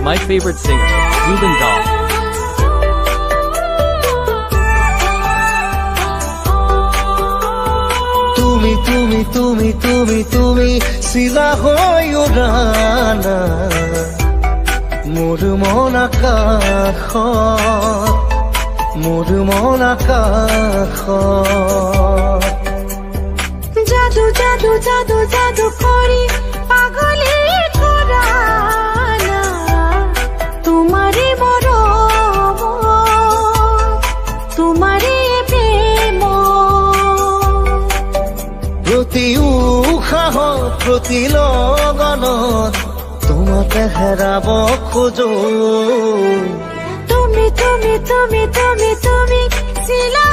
My favorite singer, Ruben Dahl. তুমি তুমি তুমি তুমি তুমি চিলা হৈ উৰানা মোৰ মন আকাশত, মোৰ মন আকাশত। জাদু জাদু জাদু জাদু কৰি পাগলী কৰা না তোমাৰে মৰম, তোমাৰে প্ৰেম। প্ৰতি উশাহত প্ৰতি লগনত তোমাকে হেৰাব খোজো। তুমি তুমি তুমি তুমি তুমি চিলা